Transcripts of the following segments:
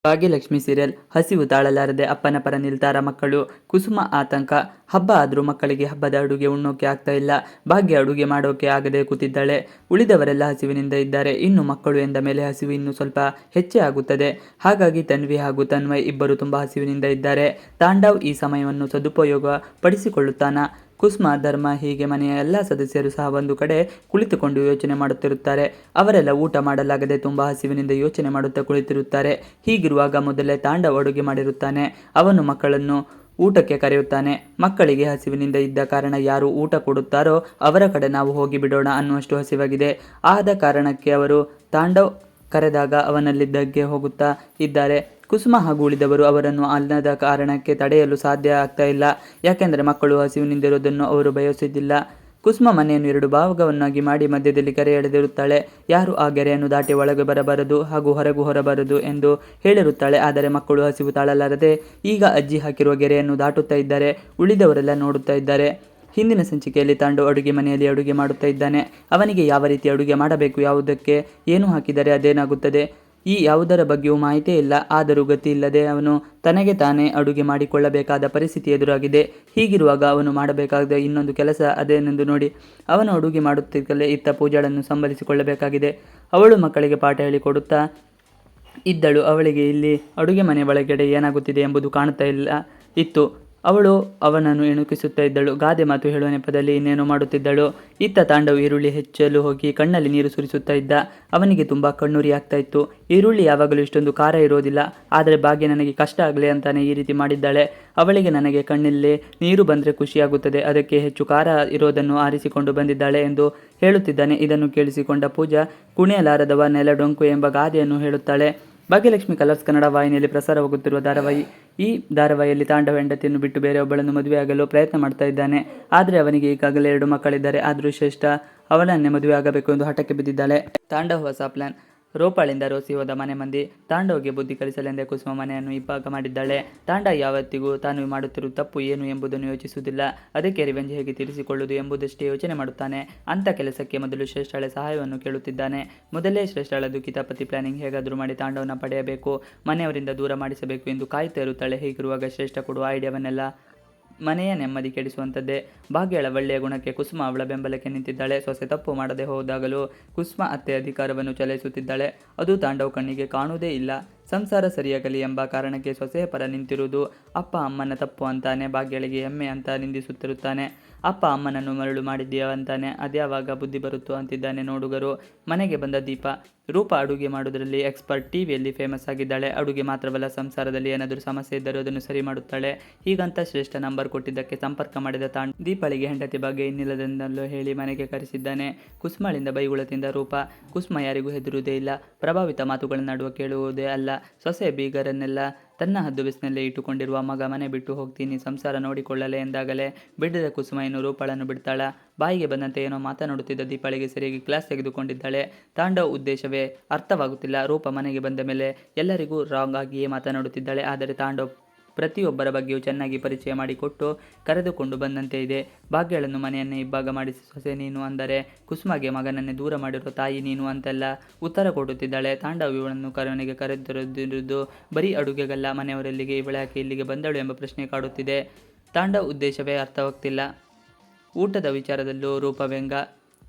Bhagyalakshmi serial. ಹಸಿವು ತಾಳಲಾರದೆ ಅಪ್ಪನ ಪರ ನಿಲ್ತಾರ ಮಕ್ಕಳು. ಕುಸುಮ ಆತಂಕ. ಹಬ್ಬ ಆದ್ರೂ ಮಕ್ಕಳಿಗೆ ಹಬ್ಬದ ಅಡುಗೆ ಉಣ್ಣೋಕೆ ಆಗ್ತಾ ಇಲ್ಲ. ಭಾಗ್ಯ ಅಡುಗೆ ಮಾಡೋಕೆ ಆಗದೆ ಕೂತಿದ್ದಾಳೆ. ಉಳಿದವರೆಲ್ಲ ಹಸಿವಿನಿಂದ ಇದ್ದಾರೆ. ಇನ್ನು ಮಕ್ಕಳು ಎಂದ ಮೇಲೆ ಹಸಿವು ಇನ್ನು ಸ್ವಲ್ಪ ಹೆಚ್ಚೇ ಆಗುತ್ತದೆ. ಹಾಗಾಗಿ ತನ್ವಿ ಹಾಗೂ ತನ್ವಯ್ ಇಬ್ಬರು ತುಂಬಾ ಹಸಿವಿನಿಂದ ಇದ್ದಾರೆ. ತಾಂಡವ್ ಈ ಸಮಯವನ್ನು ಸದುಪಯೋಗ ಪಡಿಸಿಕೊಳ್ಳುತ್ತಾನ. ಕುಸುಮ, ಧರ್ಮ ಹೀಗೆ ಮನೆಯ ಎಲ್ಲ ಸದಸ್ಯರು ಸಹ ಒಂದು ಕಡೆ ಕುಳಿತುಕೊಂಡು ಯೋಚನೆ ಮಾಡುತ್ತಿರುತ್ತಾರೆ. ಅವರೆಲ್ಲ ಊಟ ಮಾಡಲಾಗದೆ ತುಂಬಾ ಹಸಿವಿನಿಂದ ಯೋಚನೆ ಮಾಡುತ್ತಾ ಕುಳಿತಿರುತ್ತಾರೆ. ಹೀಗಿರುವಾಗ ಮೊದಲೇ ತಾಂಡವ್ ಅಡುಗೆ ಮಾಡಿರುತ್ತಾನೆ. ಅವನು ಮಕ್ಕಳನ್ನು ಊಟಕ್ಕೆ ಕರೆಯುತ್ತಾನೆ. ಮಕ್ಕಳಿಗೆ ಹಸಿವಿನಿಂದ ಇದ್ದ ಕಾರಣ ಯಾರು ಊಟ ಕೊಡುತ್ತಾರೋ ಅವರ ಕಡೆ ನಾವು ಹೋಗಿ ಬಿಡೋಣ ಅನ್ನುವಷ್ಟು ಹಸಿವಾಗಿದೆ. ಆದ ಕಾರಣಕ್ಕೆ ಅವರು ತಾಂಡವ್ ಕರೆದಾಗ ಅವನಲ್ಲಿದ್ದಕ್ಕೆ ಹೋಗುತ್ತಾ ಇದ್ದಾರೆ. ಕುಸುಮ ಹಾಗೂ ಉಳಿದವರು ಅವರನ್ನು ಅನ್ನದ ಕಾರಣಕ್ಕೆ ತಡೆಯಲು ಸಾಧ್ಯ ಆಗ್ತಾ ಇಲ್ಲ. ಯಾಕೆಂದರೆ ಮಕ್ಕಳು ಹಸಿವಿನಿಂದಿರುವುದನ್ನು ಅವರು ಬಯಸುವುದಿಲ್ಲ. ಕುಸುಮ ಮನೆಯನ್ನು 2 ಭಾಗವನ್ನಾಗಿ ಮಾಡಿ ಮಧ್ಯದಲ್ಲಿ ಕೆರೆ ಎಳೆದಿರುತ್ತಾಳೆ. ಯಾರು ಆ ಗೆರೆಯನ್ನು ದಾಟಿ ಒಳಗೆ ಬರಬಾರದು ಹಾಗೂ ಹೊರಗೂ ಹೊರಬಾರದು ಎಂದು ಹೇಳಿರುತ್ತಾಳೆ. ಆದರೆ ಮಕ್ಕಳು ಹಸಿವು ತಾಳಲಾರದೆ ಈಗ ಅಜ್ಜಿ ಹಾಕಿರುವ ಗೆರೆಯನ್ನು ದಾಟುತ್ತಾ ಇದ್ದಾರೆ. ಉಳಿದವರೆಲ್ಲ ನೋಡುತ್ತಾ ಇದ್ದಾರೆ. ಹಿಂದಿನ ಸಂಚಿಕೆಯಲ್ಲಿ ತಾಂಡವ್ ಅಡುಗೆ ಮನೆಯಲ್ಲಿ ಅಡುಗೆ ಮಾಡುತ್ತಾ ಇದ್ದಾನೆ. ಅವನಿಗೆ ಯಾವ ರೀತಿ ಅಡುಗೆ ಮಾಡಬೇಕು, ಯಾವುದಕ್ಕೆ ಏನು ಹಾಕಿದರೆ ಅದೇನಾಗುತ್ತದೆ, ಈ ಯಾವುದರ ಬಗ್ಗೆಯೂ ಮಾಹಿತಿ ಇಲ್ಲ. ಆದರೂ ಗತಿ ಇಲ್ಲದೆ ಅವನು ತನಗೆ ತಾನೇ ಅಡುಗೆ ಮಾಡಿಕೊಳ್ಳಬೇಕಾದ ಪರಿಸ್ಥಿತಿ ಎದುರಾಗಿದೆ. ಹೀಗಿರುವಾಗ ಅವನು ಮಾಡಬೇಕಾದ ಇನ್ನೊಂದು ಕೆಲಸ ಅದೇನೆಂದು ನೋಡಿ. ಅವನು ಅಡುಗೆ ಮಾಡುತ್ತಿದ್ದಲೇ ಇತ್ತ ಪೂಜಾಳನ್ನು ಸಂಭಾಲಿಸಿಕೊಳ್ಳಬೇಕಾಗಿದೆ. ಅವಳು ಮಕ್ಕಳಿಗೆ ಪಾಠ ಹೇಳಿಕೊಡುತ್ತಾ ಇದ್ದಳು. ಅವಳಿಗೆ ಇಲ್ಲಿ ಅಡುಗೆ ಮನೆ ಒಳಗಡೆ ಏನಾಗುತ್ತಿದೆ ಎಂಬುದು ಕಾಣುತ್ತಾ ಇತ್ತು. ಅವಳು ಅವನನ್ನು ಎಣುಕಿಸುತ್ತಾ ಇದ್ದಳು. ಗಾದೆ ಮಾತು ಹೇಳುವ ನೆಪದಲ್ಲಿ ಇನ್ನೇನು ಮಾಡುತ್ತಿದ್ದಳು. ಇತ್ತ ತಾಂಡವ್ ಈರುಳ್ಳಿ ಹೆಚ್ಚಲು ಹೋಗಿ ಕಣ್ಣಲ್ಲಿ ನೀರು ಸುರಿಸುತ್ತಾ ಇದ್ದ. ಅವನಿಗೆ ತುಂಬಾ ಕಣ್ಣುರಿ ಆಗ್ತಾ ಇತ್ತು. ಈರುಳ್ಳಿ ಯಾವಾಗಲೂ ಇಷ್ಟೊಂದು ಖಾರ ಇರೋದಿಲ್ಲ. ಆದರೆ ಭಾಗ್ಯ ನನಗೆ ಕಷ್ಟ ಆಗಲಿ ಅಂತಾನೆ ಈ ರೀತಿ ಮಾಡಿದ್ದಾಳೆ. ಅವಳಿಗೆ ನನಗೆ ಕಣ್ಣಲ್ಲಿ ನೀರು ಬಂದರೆ ಖುಷಿಯಾಗುತ್ತದೆ, ಅದಕ್ಕೆ ಹೆಚ್ಚು ಖಾರ ಇರೋದನ್ನು ಆರಿಸಿಕೊಂಡು ಬಂದಿದ್ದಾಳೆ ಎಂದು ಹೇಳುತ್ತಿದ್ದಾನೆ. ಇದನ್ನು ಕೇಳಿಸಿಕೊಂಡ ಪೂಜಾ, ಕುಣಿಯಲಾರದವ ನೆಲ ಡೊಂಕು ಎಂಬ ಗಾದೆಯನ್ನು ಹೇಳುತ್ತಾಳೆ. ಭಾಗ್ಯಲಕ್ಷ್ಮಿ ಕಲರ್ಸ್ ಕನ್ನಡ ವಾಹಿನಿಯಲ್ಲಿ ಪ್ರಸಾರವಾಗುತ್ತಿರುವ ಧಾರಾವಾಹಿ. ಈ ಧಾರಾವಾಹಿಯಲ್ಲಿ ತಾಂಡವ್ ಹೆಂಡತಿಯನ್ನು ಬಿಟ್ಟು ಬೇರೆಯೊಬ್ಬಳನ್ನು ಮದುವೆಯಾಗಲು ಪ್ರಯತ್ನ ಮಾಡ್ತಾ ಇದ್ದಾನೆ. ಆದರೆ ಅವನಿಗೆ ಈಗಾಗಲೇ 2 ಮಕ್ಕಳಿದ್ದಾರೆ. ಆದರೂ ಶ್ರೇಷ್ಠ ಅವಳನ್ನೇ ಮದುವೆ ಆಗಬೇಕು ಎಂದು ಹಠಕ್ಕೆ ಬಿದ್ದಿದ್ದಾಳೆ. ತಾಂಡವ್ ಹೊಸ ಪ್ಲಾನ್. ರೋಪಾಳಿಂದ ರೋಸಿ ಹೋದ ಮನೆ ಮಂದಿ. ತಾಂಡವ್ಗೆ ಬುದ್ಧಿ ಕಲಿಸಲೆಂದೇ ಕುಸುಮ ಮನೆಯನ್ನು ಇಬ್ಬಾಗ ಮಾಡಿದ್ದಾಳೆ. ತಾಂಡವ್ ಯಾವತ್ತಿಗೂ ತಾನು ಮಾಡುತ್ತಿರುವ ತಪ್ಪು ಏನು ಎಂಬುದನ್ನು ಯೋಚಿಸುವುದಿಲ್ಲ. ಅದಕ್ಕೆ ರಿವೆಂಜ್ ಹೇಗೆ ತೀರಿಸಿಕೊಳ್ಳುವುದು ಎಂಬುದಷ್ಟೇ ಯೋಚನೆ ಮಾಡುತ್ತಾನೆ. ಅಂಥ ಕೆಲಸಕ್ಕೆ ಮೊದಲು ಶ್ರೇಷ್ಠಳ ಸಹಾಯವನ್ನು ಕೇಳುತ್ತಿದ್ದಾನೆ. ಮೊದಲೇ ಶ್ರೇಷ್ಠಳದು ಕಿತಾಪತಿ ಪ್ಲಾನಿಂಗ್ ಹೇಗಾದರೂ ಮಾಡಿ ತಾಂಡವನ ಪಡೆಯಬೇಕು, ಮನೆಯವರಿಂದ ದೂರ ಮಾಡಿಸಬೇಕು ಎಂದು ಕಾಯುತ್ತಾ ಇರುತ್ತಾಳೆ. ಹೀಗಿರುವಾಗ ಶ್ರೇಷ್ಠ ಕೊಡುವ ಐಡಿಯಾವನ್ನೆಲ್ಲ ಮನೆಯ ನೆಮ್ಮದಿ ಕೆಡಿಸುವಂಥದ್ದೇ. ಭಾಗ್ಯಳ ಒಳ್ಳೆಯ ಗುಣಕ್ಕೆ ಕುಸುಮ ಅವಳ ಬೆಂಬಲಕ್ಕೆ ನಿಂತಿದ್ದಾಳೆ. ಸೊಸೆ ತಪ್ಪು ಮಾಡದೆ ಹೋದಾಗಲೂ ಕುಸುಮ ಅತ್ತೆ ಅಧಿಕಾರವನ್ನು ಚಲಾಯಿಸುತ್ತಿದ್ದಾಳೆ. ಅದು ತಾಂಡವ್ ಕಣ್ಣಿಗೆ ಕಾಣುವುದೇ ಇಲ್ಲ. ಸಂಸಾರ ಸರಿಯಾಗಲಿ ಎಂಬ ಕಾರಣಕ್ಕೆ ಸೊಸೆಯ ಪರ ನಿಂತಿರುವುದು ಅಪ್ಪ ಅಮ್ಮನ ತಪ್ಪು ಅಂತಾನೆ. ಭಾಗ್ಯಳಿಗೆ ಎಮ್ಮೆ ಅಂತ ನಿಂದಿಸುತ್ತಿರುತ್ತಾನೆ. ಅಪ್ಪ ಅಮ್ಮನನ್ನು ಮರಳು ಮಾಡಿದ್ದೀಯ ಅಂತಾನೆ. ಅದ್ಯಾವಾಗ ಬುದ್ಧಿ ಬರುತ್ತೋ ಅಂತಿದ್ದಾನೆ ನೋಡುಗರು. ಮನೆಗೆ ಬಂದ ದೀಪ. ರೂಪ ಅಡುಗೆ ಮಾಡೋದ್ರಲ್ಲಿ ಎಕ್ಸ್ಪರ್ಟ್. ಟಿವಿಯಲ್ಲಿ ಫೇಮಸ್ ಆಗಿದ್ದಾಳೆ. ಅಡುಗೆ ಮಾತ್ರವಲ್ಲ, ಸಂಸಾರದಲ್ಲಿ ಏನಾದರೂ ಸಮಸ್ಯೆ ಇದ್ದರೂ ಅದನ್ನು ಸರಿ ಮಾಡುತ್ತಾಳೆ. ಹೀಗಂತ ಶ್ರೇಷ್ಠ ನಂಬರ್ ಕೊಟ್ಟಿದ್ದಕ್ಕೆ ಸಂಪರ್ಕ ಮಾಡಿದ ದೀಪಾಳಿಗೆ ಹೆಂಡತಿ ಬಗ್ಗೆ ಇನ್ನಿಲ್ಲದೆಂದಲ್ಲೂ ಹೇಳಿ ಮನೆಗೆ ಕರೆಸಿದ್ದಾನೆ. ಕುಸುಮಳಿಂದ ಬೈಗುಳತಿಂದ ರೂಪ. ಕುಸುಮ ಯಾರಿಗೂ ಹೆದರುವುದೇ ಇಲ್ಲ. ಪ್ರಭಾವಿತ ಮಾತುಗಳನ್ನಾಡುವ ಕೇಳುವುದೇ ಅಲ್ಲ. ಸೊಸೆ ಬೀಗರನ್ನೆಲ್ಲ ತನ್ನ ಹದ್ದುಬಿಸಿನಲ್ಲೇ ಇಟ್ಟುಕೊಂಡಿರುವ ಮಗ ಮನೆ ಬಿಟ್ಟು ಹೋಗ್ತೀನಿ, ಸಂಸಾರ ನೋಡಿಕೊಳ್ಳಲೆ ಎಂದಾಗಲೇ ಬಿಡದ ಕುಸುಮ ಇನ್ನು ರೂಪಾಳನ್ನು ಬಿಡ್ತಾಳ? ಬಾಯಿಗೆ ಬಂದಂತೆ ಏನೋ ಮಾತನಾಡುತ್ತಿದ್ದ ದೀಪಾಳಿಗೆ ಸರಿಯಾಗಿ ಕ್ಲಾಸ್ ತೆಗೆದುಕೊಂಡಿದ್ದಾಳೆ. ತಾಂಡವ್ ಉದ್ದೇಶವೇ ಅರ್ಥವಾಗುತ್ತಿಲ್ಲ. ರೂಪ ಮನೆಗೆ ಬಂದ ಮೇಲೆ ಎಲ್ಲರಿಗೂ ರಾಂಗ್ ಆಗಿಯೇ ಮಾತನಾಡುತ್ತಿದ್ದಾಳೆ. ಆದರೆ ತಾಂಡವ್ ಪ್ರತಿಯೊಬ್ಬರ ಬಗ್ಗೆಯೂ ಚೆನ್ನಾಗಿ ಪರಿಚಯ ಮಾಡಿಕೊಟ್ಟು ಕರೆದುಕೊಂಡು ಬಂದಂತೆ ಇದೆ. ಭಾಗ್ಯಳನ್ನು ಮನೆಯನ್ನೇ ಇಬ್ಬಾಗ ಮಾಡಿಸಿ ಸೊಸೆ ನೀನು ಅಂದರೆ ಕುಸುಮಗೆ ಮಗನನ್ನೇ ದೂರ ಮಾಡಿರೋ ತಾಯಿ ನೀನು ಅಂತೆಲ್ಲ ಉತ್ತರ ಕೊಡುತ್ತಿದ್ದಾಳೆ. ತಾಂಡವ್ ಇವಳನ್ನು ಮನೆಗೆ ಕರೆದಿರುವುದು ಬರೀ ಅಡುಗೆಗಲ್ಲ. ಮನೆಯವರೆಲ್ಲಿಗೆ ಇವಳ್ಯಾಕೆ ಇಲ್ಲಿಗೆ ಬಂದಳು ಎಂಬ ಪ್ರಶ್ನೆ ಕಾಡುತ್ತಿದೆ. ತಾಂಡವ್ ಉದ್ದೇಶವೇ ಅರ್ಥವಾಗ್ತಿಲ್ಲ. ಊಟದ ವಿಚಾರದಲ್ಲೂ ರೂಪ ವ್ಯಂಗ.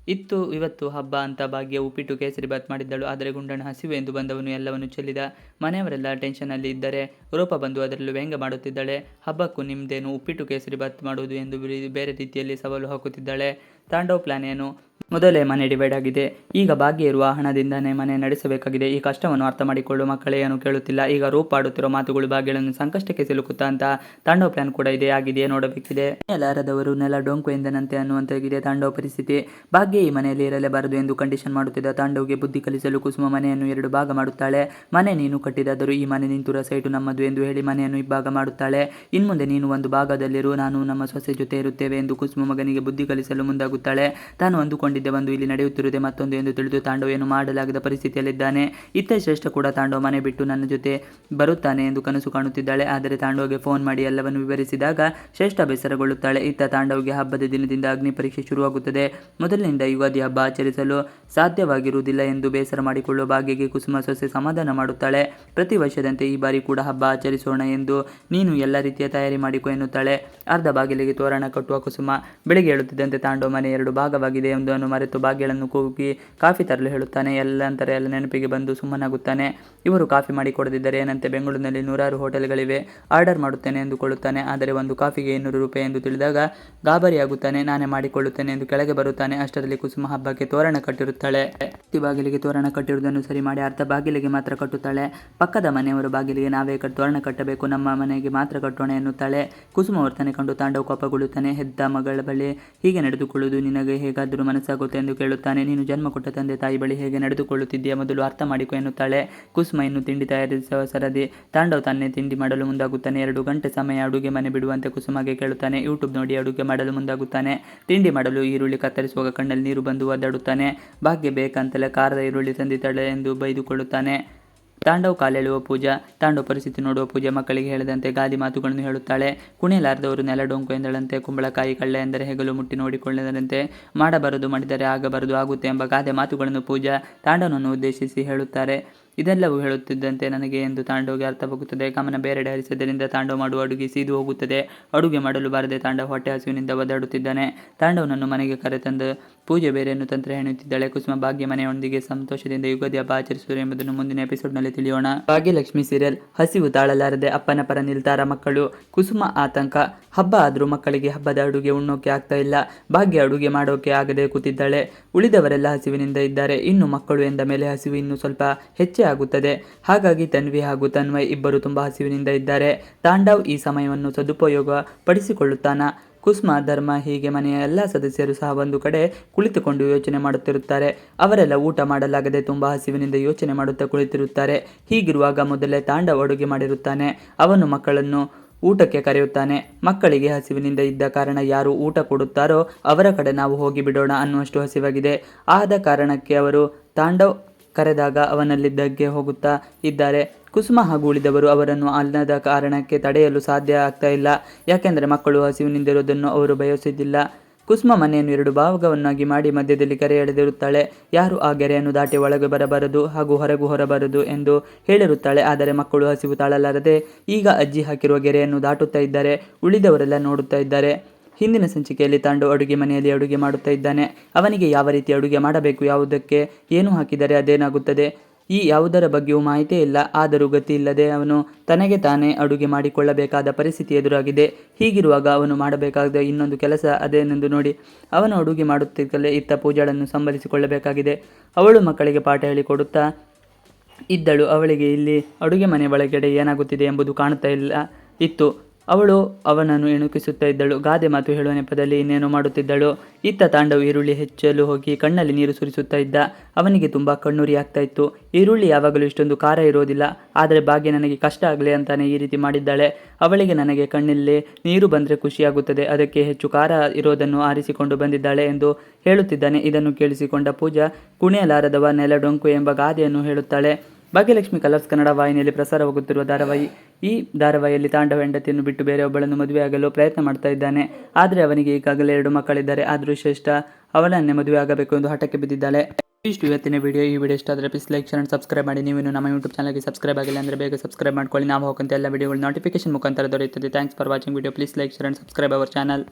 ಇವತ್ತು ಹಬ್ಬ ಅಂತ ಭಾಗ್ಯ ಉಪ್ಪಿಟ್ಟು ಕೇಸರಿಬಾತ್ ಮಾಡಿದ್ದಳು. ಆದರೆ ಗುಂಡಣ್ಣ ಹಸಿವು ಎಂದು ಬಂದವನು ಎಲ್ಲವನ್ನು ಚೆಲ್ಲಿದ. ಮನೆಯವರೆಲ್ಲ ಟೆನ್ಷನ್ನಲ್ಲಿ ಇದ್ದರೆ ರೂಪ ಬಂದು ಅದರಲ್ಲೂ ವ್ಯಂಗ್ಯ ಮಾಡುತ್ತಿದ್ದಾಳೆ. ಹಬ್ಬಕ್ಕೂ ನಿಮ್ದೇನು ಉಪ್ಪಿಟ್ಟು ಕೇಸರಿಬಾತ್ ಮಾಡುವುದು ಎಂದು ಬೇರೆ ರೀತಿಯಲ್ಲಿ ಸವಾಲು ಹಾಕುತ್ತಿದ್ದಾಳೆ. ತಾಂಡವ್ ಪ್ಲಾನ್ ಏನು? ಮೊದಲೇ ಮನೆ ಡಿವೈಡ್ ಆಗಿದೆ. ಈಗ ಭಾಗ್ಯ ಇರುವ ಹಣದಿಂದನೇ ಮನೆ ನಡೆಸಬೇಕಾಗಿದೆ. ಈ ಕಷ್ಟವನ್ನು ಅರ್ಥ ಮಾಡಿಕೊಳ್ಳುವ ಮಕ್ಕಳೇ ಏನು ಕೇಳುತ್ತಿಲ್ಲ. ಈಗ ರೂಪ ಆಡುತ್ತಿರೋ ಮಾತುಗಳು ಭಾಗ್ಯಗಳನ್ನು ಸಂಕಷ್ಟಕ್ಕೆ ಸಿಲುಕುತ್ತಾ ಅಂತ ತಾಂಡವ್ ಪ್ಲಾನ್ ಕೂಡ ಇದೆ. ಆಗಿದೆಯೇ ನೋಡಬೇಕಿದೆ. ಎಲ್ಲಾರದವರು ನೆಲ ಡೊಂಕು ಎಂದನಂತೆ ಅನ್ನುವಂತಾಗಿದೆ ತಾಂಡವ್ ಪರಿಸ್ಥಿತಿ. ಭಾಗ್ಯ ಈ ಮನೆಯಲ್ಲಿ ಇರಲೇಬಾರದು ಎಂದು ಕಂಡೀಷನ್ ಮಾಡುತ್ತಿದ್ದ ತಾಂಡವ್ಗೆ ಬುದ್ಧಿ ಕಲಿಸಲು ಕುಸುಮ ಮನೆಯನ್ನು 2 ಭಾಗ ಮಾಡುತ್ತಾಳೆ. ಮನೆ ನೀನು ಕಟ್ಟಿದಾದರೂ ಈ ಮನೆ ನಿಂತಿರುವ ಸೈಟು ನಮ್ಮದು ಎಂದು ಹೇಳಿ ಮನೆಯನ್ನು ಇಬ್ಬಾಗ ಮಾಡುತ್ತಾಳೆ. ಇನ್ಮುಂದೆ ನೀನು ಒಂದು ಭಾಗದಲ್ಲಿರು, ನಾನು ನಮ್ಮ ಸೊಸೆ ಜೊತೆ ಇರುತ್ತೇವೆ ಎಂದು ಕುಸುಮ ಮಗನಿಗೆ ಬುದ್ಧಿ ಕಲಿಸಲು ಮುಂದಾಗುತ್ತಾಳೆ. ತಾನು ಅಂದುಕೊಂಡಿದ್ದ ಹೋಗಿದ್ದೆ, ಬಂದು ಇಲ್ಲಿ ನಡೆಯುತ್ತಿರುವುದೇ ಮತ್ತೊಂದು ಎಂದು ತಿಳಿದು ತಾಂಡವ್ ಏನು ಮಾಡಲಾಗದ ಪರಿಸ್ಥಿತಿಯಲ್ಲಿದ್ದಾನೆ. ಇತ್ತ ಶ್ರೇಷ್ಠ ಕೂಡ ತಾಂಡವ್ ಮನೆ ಬಿಟ್ಟು ನನ್ನ ಜೊತೆ ಬರುತ್ತಾನೆ ಎಂದು ಕನಸು ಕಾಣುತ್ತಿದ್ದಾಳೆ. ಆದರೆ ತಾಂಡವ್ಗೆ ಫೋನ್ ಮಾಡಿ ಎಲ್ಲವನ್ನು ವಿವರಿಸಿದಾಗ ಶ್ರೇಷ್ಠ ಬೇಸರಗೊಳ್ಳುತ್ತಾಳೆ. ಇತ್ತ ತಾಂಡವ್ಗೆ ಹಬ್ಬದ ದಿನದಿಂದ ಅಗ್ನಿ ಪರೀಕ್ಷೆ ಶುರುವಾಗುತ್ತದೆ. ಮೊದಲಿನಿಂದ ಯುಗಾದಿ ಹಬ್ಬ ಆಚರಿಸಲು ಸಾಧ್ಯವಾಗಿರುವುದಿಲ್ಲ ಎಂದು ಬೇಸರ ಮಾಡಿಕೊಳ್ಳುವ ಭಾಗ್ಯಗೆ ಕುಸುಮ ಸೊಸೆ ಸಮಾಧಾನ ಮಾಡುತ್ತಾಳೆ. ಪ್ರತಿ ವರ್ಷದಂತೆ ಈ ಬಾರಿ ಕೂಡ ಹಬ್ಬ ಆಚರಿಸೋಣ ಎಂದು ನೀನು ಎಲ್ಲ ರೀತಿಯ ತಯಾರಿ ಮಾಡಿಕೊ ಎನ್ನುತ್ತಾಳೆ. ಅರ್ಧ ಬಾಗಿಲಿಗೆ ತೋರಣ ಕಟ್ಟುವ ಕುಸುಮ. ಬೆಳಿಗ್ಗೆ ಹೇಳುತ್ತಿದ್ದಂತೆ ತಾಂಡವ್ ಮನೆ 2 ಭಾಗವಾಗಿದೆ ಎಂಬುದನ್ನು ಮರೆತು ಬಾಗಿಲನ್ನು ಕೂಗಿ ಕಾಫಿ ತರಲು ಹೇಳುತ್ತಾನೆ. ನಂತರ ಎಲ್ಲ ನೆನಪಿಗೆ ಬಂದು ಸುಮ್ಮನಾಗುತ್ತಾನೆ. ಇವರು ಕಾಫಿ ಮಾಡಿ ಕೊಡದಿದ್ದರೆ ಏನಂತೆ, ಬೆಂಗಳೂರಿನಲ್ಲಿ 100 ಹೋಟೆಲ್ಗಳಿವೆ, ಆರ್ಡರ್ ಮಾಡುತ್ತೇನೆ ಎಂದುಕೊಳ್ಳುತ್ತಾನೆ. ಆದರೆ ಒಂದು ಕಾಫಿಗೆ 200 ರೂಪಾಯಿ ಎಂದು ತಿಳಿದಾಗ ಗಾಬರಿಯಾಗುತ್ತಾನೆ. ನಾನೇ ಮಾಡಿಕೊಳ್ಳುತ್ತೇನೆ ಎಂದು ಕೆಳಗೆ ಬರುತ್ತಾನೆ. ಅಷ್ಟರಲ್ಲಿ ಕುಸುಮ ಹಬ್ಬಕ್ಕೆ ತೋರಣ ಕಟ್ಟಿರುತ್ತಾಳೆ. ಪ್ರತಿ ಬಾಗಿಲಿಗೆ ತೋರಣ ಕಟ್ಟಿರುವುದನ್ನು ಸರಿ ಮಾಡಿ ಅರ್ಧ ಬಾಗಿಲಿಗೆ ಮಾತ್ರ ಕಟ್ಟುತ್ತಾಳೆ. ಪಕ್ಕದ ಮನೆಯವರ ಬಾಗಿಲಿಗೆ ನಾವೇ ತೋರಣ ಕಟ್ಟಬೇಕು, ನಮ್ಮ ಮನೆಗೆ ಮಾತ್ರ ಕಟ್ಟೋಣ ಎನ್ನುತ್ತಾಳೆ. ಕುಸುಮ ವರ್ತನೆ ಕಂಡು ತಾಂಡವ್ ಕೋಪಗೊಳ್ಳುತ್ತಾನೆ. ಹೆದ್ದ ಮಗಳ ಬಳಿ ಹೀಗೆ ನಡೆದುಕೊಳ್ಳುವುದು ನಿನಗೆ ಹೇಗಾದರೂ ಮನಸ್ಸಾಗುತ್ತೆ ಎಂದು ಕೇಳುತ್ತಾನೆ. ನೀನು ಜನ್ಮ ಕೊಟ್ಟ ತಂದೆ ತಾಯಿ ಬಳಿ ಹೇಗೆ ನಡೆದುಕೊಳ್ಳುತ್ತಿದ್ದೀಯ, ಮೊದಲು ಅರ್ಥ ಮಾಡಿಕೊ ಎನ್ನುತ್ತಾಳೆ. ಕುಸುಮ ಇನ್ನು ತಿಂಡಿ ತಯಾರಿಸುವ ಸರದಿ. ತಾಂಡವ್ ತಾನೇ ತಿಂಡಿ ಮಾಡಲು ಮುಂದಾಗುತ್ತಾನೆ. 2 ಗಂಟೆ ಸಮಯ ಅಡುಗೆ ಮನೆ ಬಿಡುವಂತೆ ಕುಸುಮಗೆ ಕೇಳುತ್ತಾನೆ. ಯೂಟ್ಯೂಬ್ ನೋಡಿ ಅಡುಗೆ ಮಾಡಲು ಮುಂದಾಗುತ್ತಾನೆ. ತಿಂಡಿ ಮಾಡಲು ಈರುಳ್ಳಿ ಕತ್ತರಿಸುವಾಗ ಕಣ್ಣಲ್ಲಿ ನೀರು ಬಂದು ಒದ್ದಾಡುತ್ತಾನೆ. ಭಾಗ್ಯ ಬೇಕಂತಲೇ ಕಾರದ ಈರುಳ್ಳಿ ತಂದಿದ್ದಾಳೆ ಎಂದು ಬೈದುಕೊಳ್ಳುತ್ತಾನೆ. ತಾಂಡವ್ ಕಾಲೆಳುವ ಪೂಜಾ. ತಾಂಡವ್ ಪರಿಸ್ಥಿತಿ ನೋಡುವ ಪೂಜೆ ಮಕ್ಕಳಿಗೆ ಹೇಳಿದಂತೆ ಗಾದಿ ಮಾತುಗಳನ್ನು ಹೇಳುತ್ತಾಳೆ. ಕುಣಿಯಲಾರದವರು ನೆಲ ಡೊಂಕು ಎಂದಳಂತೆ. ಕುಂಬಳಕಾಯಿ ಕಳ್ಳೆ ಎಂದರೆ ಹೆಗಲು ಮುಟ್ಟಿ ನೋಡಿಕೊಳ್ಳದಂತೆ. ಮಾಡಬಾರದು ಮಾಡಿದರೆ ಆಗಬಾರದು ಆಗುತ್ತೆ ಎಂಬ ಗಾದೆ ಮಾತುಗಳನ್ನು ಪೂಜಾ ತಾಂಡವನನ್ನು ಉದ್ದೇಶಿಸಿ ಹೇಳುತ್ತಾರೆ. ಇದೆಲ್ಲವೂ ಹೇಳುತ್ತಿದ್ದಂತೆ ನನಗೆ ಎಂದು ತಾಂಡವ್ಗೆ ಅರ್ಥವಾಗುತ್ತದೆ. ಗಮನ ಬೇರೆಡೆ ಹರಿಸಿದ್ದರಿಂದ ತಾಂಡವ್ ಮಾಡುವ ಅಡುಗೆ ಸೀದು ಹೋಗುತ್ತದೆ. ಅಡುಗೆ ಮಾಡಲು ಬಾರದೆ ತಾಂಡವ್ ಹೊಟ್ಟೆ ಹಸುವಿನಿಂದ ಒದ್ದಾಡುತ್ತಿದ್ದಾನೆ. ತಾಂಡವನನ್ನು ಮನೆಗೆ ಕರೆತಂದು ಪೂಜೆ ಬೇರೆಯನ್ನು ತಂತ್ರ ಹೆಣುತ್ತಿದ್ದಾಳೆ. ಕುಸುಮ ಭಾಗ್ಯ ಮನೆಯೊಂದಿಗೆ ಸಂತೋಷದಿಂದ ಯುಗಾದಿ ಹಬ್ಬ ಆಚರಿಸುವರು ಎಂಬುದನ್ನು ಮುಂದಿನ ಎಪಿಸೋಡ್ನಲ್ಲಿ ತಿಳಿಯೋಣ. ಭಾಗ್ಯಲಕ್ಷ್ಮಿ ಸೀರಿಯಲ್. ಹಸಿವು ತಾಳಲಾರದೆ ಅಪ್ಪನ ಪರ ನಿಲ್ತಾರ ಮಕ್ಕಳು. ಕುಸುಮ ಆತಂಕ. ಹಬ್ಬ ಆದ್ರೂ ಮಕ್ಕಳಿಗೆ ಹಬ್ಬದ ಅಡುಗೆ ಉಣ್ಣೋಕೆ ಆಗ್ತಾ ಇಲ್ಲ. ಭಾಗ್ಯ ಅಡುಗೆ ಮಾಡೋಕೆ ಆಗದೆ ಕೂತಿದ್ದಾಳೆ. ಉಳಿದವರೆಲ್ಲ ಹಸಿವಿನಿಂದ ಇದ್ದಾರೆ. ಇನ್ನು ಮಕ್ಕಳು ಎಂದ ಮೇಲೆ ಹಸಿವು ಇನ್ನು ಸ್ವಲ್ಪ ಹೆಚ್ಚೇ ಆಗುತ್ತದೆ. ಹಾಗಾಗಿ ತನ್ವಿ ಹಾಗೂ ತನ್ವಯ್ ಇಬ್ಬರು ತುಂಬಾ ಹಸಿವಿನಿಂದ ಇದ್ದಾರೆ. ತಾಂಡವ್ ಈ ಸಮಯವನ್ನು ಸದುಪಯೋಗ ಪಡಿಸಿಕೊಳ್ಳುತ್ತಾನ. ಕುಸುಮ, ಧರ್ಮ ಹೀಗೆ ಮನೆಯ ಎಲ್ಲ ಸದಸ್ಯರು ಸಹ ಒಂದು ಕಡೆ ಕುಳಿತುಕೊಂಡು ಯೋಚನೆ ಮಾಡುತ್ತಿರುತ್ತಾರೆ. ಅವರೆಲ್ಲ ಊಟ ಮಾಡಲಾಗದೆ ತುಂಬಾ ಹಸಿವಿನಿಂದ ಯೋಚನೆ ಮಾಡುತ್ತಾ ಕುಳಿತಿರುತ್ತಾರೆ. ಹೀಗಿರುವಾಗ ಮೊದಲೇ ತಾಂಡವ್ ಅಡುಗೆ ಮಾಡಿರುತ್ತಾನೆ. ಅವನು ಮಕ್ಕಳನ್ನು ಊಟಕ್ಕೆ ಕರೆಯುತ್ತಾನೆ. ಮಕ್ಕಳಿಗೆ ಹಸಿವಿನಿಂದ ಇದ್ದ ಕಾರಣ ಯಾರು ಊಟ ಕೊಡುತ್ತಾರೋ ಅವರ ಕಡೆ ನಾವು ಹೋಗಿ ಬಿಡೋಣ ಅನ್ನುವಷ್ಟು ಹಸಿವಾಗಿದೆ. ಆದ ಕಾರಣಕ್ಕೆ ಅವರು ತಾಂಡವ್ ಕರೆದಾಗ ಅವನಲ್ಲಿದ್ದಕ್ಕೆ ಹೋಗುತ್ತಾ ಇದ್ದಾರೆ. ಕುಸುಮ ಹಾಗೂ ಉಳಿದವರು ಅವರನ್ನು ಅನ್ನದ ಕಾರಣಕ್ಕೆ ತಡೆಯಲು ಸಾಧ್ಯ ಆಗ್ತಾ ಇಲ್ಲ. ಯಾಕೆಂದರೆ ಮಕ್ಕಳು ಹಸಿವಿನಿಂದಿರುವುದನ್ನು ಅವರು ಬಯಸುವುದಿಲ್ಲ. ಕುಸುಮ ಮನೆಯನ್ನು 2 ಭಾಗವನ್ನಾಗಿ ಮಾಡಿ ಮಧ್ಯದಲ್ಲಿ ಕೆರೆ ಎಳೆದಿರುತ್ತಾಳೆ. ಯಾರು ಆ ಗೆರೆಯನ್ನು ದಾಟಿ ಒಳಗೆ ಬರಬಾರದು ಹಾಗೂ ಹೊರಗೂ ಹೊರಬಾರದು ಎಂದು ಹೇಳಿರುತ್ತಾಳೆ. ಆದರೆ ಮಕ್ಕಳು ಹಸಿವು ತಾಳಲಾರದೆ ಈಗ ಅಜ್ಜಿ ಹಾಕಿರುವ ಗೆರೆಯನ್ನು ದಾಟುತ್ತಾ ಇದ್ದಾರೆ. ಉಳಿದವರೆಲ್ಲ ನೋಡುತ್ತಾ ಇದ್ದಾರೆ. ಹಿಂದಿನ ಸಂಚಿಕೆಯಲ್ಲಿ ತಾಂಡವ್ ಅಡುಗೆ ಮನೆಯಲ್ಲಿ ಅಡುಗೆ ಮಾಡುತ್ತಾ ಇದ್ದಾನೆ. ಅವನಿಗೆ ಯಾವ ರೀತಿ ಅಡುಗೆ ಮಾಡಬೇಕು, ಯಾವುದಕ್ಕೆ ಏನು ಹಾಕಿದರೆ ಅದೇನಾಗುತ್ತದೆ, ಈ ಯಾವುದರ ಬಗ್ಗೆಯೂ ಮಾಹಿತಿ ಇಲ್ಲ. ಆದರೂ ಗತಿ ಇಲ್ಲದೆ ಅವನು ತನಗೆ ತಾನೇ ಅಡುಗೆ ಮಾಡಿಕೊಳ್ಳಬೇಕಾದ ಪರಿಸ್ಥಿತಿ ಎದುರಾಗಿದೆ. ಹೀಗಿರುವಾಗ ಅವನು ಮಾಡಬೇಕಾದ ಇನ್ನೊಂದು ಕೆಲಸ ಅದೇನೆಂದು ನೋಡಿ. ಅವನು ಅಡುಗೆ ಮಾಡುತ್ತಿದ್ದಲೇ ಇತ್ತ ಪೂಜಾಳನ್ನು ಸಂಭಾಲಿಸಿಕೊಳ್ಳಬೇಕಾಗಿದೆ. ಅವಳು ಮಕ್ಕಳಿಗೆ ಪಾಠ ಹೇಳಿಕೊಡುತ್ತಾ ಇದ್ದಳು. ಅವಳಿಗೆ ಇಲ್ಲಿ ಅಡುಗೆ ಮನೆ ಒಳಗಡೆ ಏನಾಗುತ್ತಿದೆ ಎಂಬುದು ಕಾಣುತ್ತಾ ಇತ್ತು. ಅವಳು ಅವನನ್ನು ಎಣುಕಿಸುತ್ತಾ ಇದ್ದಳು. ಗಾದೆ ಮಾತು ಹೇಳುವ ನೆಪದಲ್ಲಿ ಇನ್ನೇನು ಮಾಡುತ್ತಿದ್ದಳು. ಇತ್ತ ತಾಂಡವ್ ಈರುಳ್ಳಿ ಹೆಚ್ಚಲು ಹೋಗಿ ಕಣ್ಣಲ್ಲಿ ನೀರು ಸುರಿಸುತ್ತಾ ಇದ್ದ. ಅವನಿಗೆ ತುಂಬ ಕಣ್ಣುರಿ ಆಗ್ತಾ ಇತ್ತು. ಈರುಳ್ಳಿ ಯಾವಾಗಲೂ ಇಷ್ಟೊಂದು ಖಾರ ಇರೋದಿಲ್ಲ. ಆದರೆ ಭಾಗ್ಯ ನನಗೆ ಕಷ್ಟ ಆಗಲಿ ಅಂತಾನೆ ಈ ರೀತಿ ಮಾಡಿದ್ದಾಳೆ. ಅವಳಿಗೆ ನನಗೆ ಕಣ್ಣಲ್ಲಿ ನೀರು ಬಂದರೆ ಖುಷಿಯಾಗುತ್ತದೆ, ಅದಕ್ಕೆ ಹೆಚ್ಚು ಖಾರ ಇರೋದನ್ನು ಆರಿಸಿಕೊಂಡು ಬಂದಿದ್ದಾಳೆ ಎಂದು ಹೇಳುತ್ತಿದ್ದಾನೆ. ಇದನ್ನು ಕೇಳಿಸಿಕೊಂಡ ಪೂಜಾ, ಕುಣಿಯಲಾರದವ ನೆಲ ಡೊಂಕು ಎಂಬ ಗಾದೆಯನ್ನು ಹೇಳುತ್ತಾಳೆ. ಭಾಗ್ಯಲಕ್ಷ್ಮಿ ಕಲರ್ಸ್ ಕನ್ನಡ ವಾಹಿನಿಯಲ್ಲಿ ಪ್ರಸಾರವಾಗುತ್ತಿರುವ ಧಾರಾವಾಹಿ. ಈ ಧಾರಾವಾಹಿಯಲ್ಲಿ ತಾಂಡವ್ ಹೆಂಡತಿಯನ್ನು ಬಿಟ್ಟು ಬೇರೆಯೊಬ್ಬಳನ್ನು ಮದುವೆಯಾಗಲು ಪ್ರಯತ್ನ ಮಾಡ್ತಾ ಇದ್ದಾನೆ. ಆದರೆ ಅವನಿಗೆ ಈಗಾಗಲೇ 2 ಮಕ್ಕಳಿದ್ದಾರೆ. ಆದರೂ ಶ್ರೇಷ್ಠ ಅವಳನ್ನೇ ಮದುವೆ ಆಗಬೇಕು ಎಂದು ಹಠಕ್ಕೆ ಬಿದ್ದಿದ್ದಾಳೆ. ಇಷ್ಟು ಇವತ್ತಿನ ವಿಡಿಯೋ. ಈ ವಿಡಿಯೋ ಇಷ್ಟ ಆದರೆ please like, share and subscribe ಮಾಡಿ. ನೀವು ನಮ್ಮ ಯೂಟ್ಯೂಬ್ ಚಾನಲ್ಗೆ ಸಬ್ಸ್ಕ್ರೈಬ್ ಆಗಿಲ್ಲ ಅಂದರೆ ಬೇಗ ಸಬ್ಸ್ಕ್ರೈಬ್ ಮಾಡ್ಕೊಳ್ಳಿ. ನಾವು ಹೋಗುವಂಥ ಎಲ್ಲ ವಿಡಿಯೋಗಳು ನೋಟಿಫಿಕೇಶನ್ ಮುಖಾಂತರ ದೊರೆಯುತ್ತದೆ. Thanks for watching video. Please like, share and subscribe our channel.